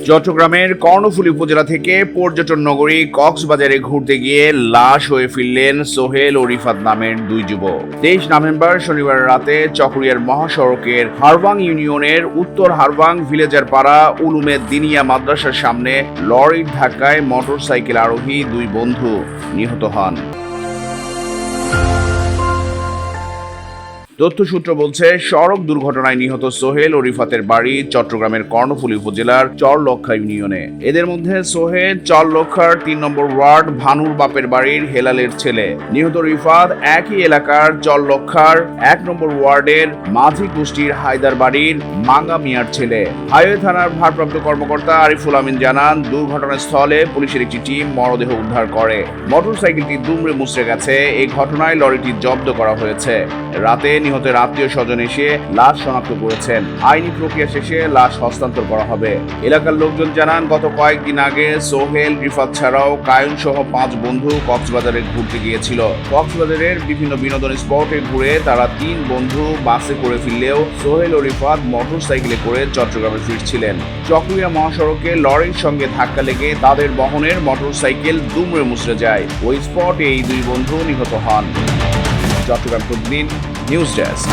চট্টগ্রামের কর্ণফুলী উপজেলা থেকে পর্যটন নগরী কক্সবাজারে ঘুরতে গিয়ে লাশ হয়ে ফিরলেন সোহেল ও রিফাত নামের দুই যুবক। 23 নভেম্বর শনিবার রাতে চকরিয়ার মহাসড়কের হারবাং ইউনিয়নের উত্তর হারবাং ভিলেজার পাড়া উলুমে দিনিয়া মাদ্রাসার সামনে লরির ধাক্কায় মোটরসাইকেল আরোহী দুই বন্ধু নিহত হন। তথ্যসূত্র বলছে, সড়ক দুর্ঘটনায় নিহত সোহেল ও রিফাতের বাড়ি চট্টগ্রামের কর্ণফুলী উপজেলার চরলক্ষা ইউনিয়নে। এদের মধ্যে সোহেল চরলক্ষার 3 নম্বর ওয়ার্ড ভানুর বাপের বাড়ির হেলালের ছেলে। নিহত রিফাত একই এলাকার চরলক্ষার 1 নম্বর ওয়ার্ডের মাঝি গোষ্ঠীর হায়দার বাড়ির মাঙ্গা মিয়ার ছেলে। হাইওয়ে থানার ভারপ্রাপ্ত কর্মকর্তা আরিফুল আমিন জানান, দুর্ঘটনাস্থলে পুলিশের একটি টিম মরদেহ উদ্ধার করে। মোটরসাইকেলটি দুমড়ে মুচড়ে গেছে। এই ঘটনায় লরিটি জব্দ করা হয়েছে। রাতে নিহতের আত্মীয় স্বজন এসে লাশ শনাক্ত করেছেন। আইনি প্রক্রিয়া শেষে লাশ হস্তান্তর করা হবে। এলাকার লোকজন জানান, গত কয়েকদিন আগে সোহেল, রিফাত ছাড়াও কায়ুন সহ 5 বন্ধু কক্সবাজারে ঘুরতে গিয়েছিল। কক্সবাজারের বিভিন্ন বিনোদন স্পটে ঘুরে তারা 3 বন্ধু বাসে করে ফিরলেও সোহেল ও রিফাত মোটরসাইকেলে করে চট্টগ্রামে ফিরছিলেন। চকরিয়া মহাসড়কে লরির সঙ্গে ধাক্কা লেগে তাদের বহনের মোটরসাইকেল দুমড়ে মুচড়ে যায়। ওই স্পটে এই দুই বন্ধু নিহত হন। চট্টগ্রাম প্রতিদিন নিউজ ডেস্ক।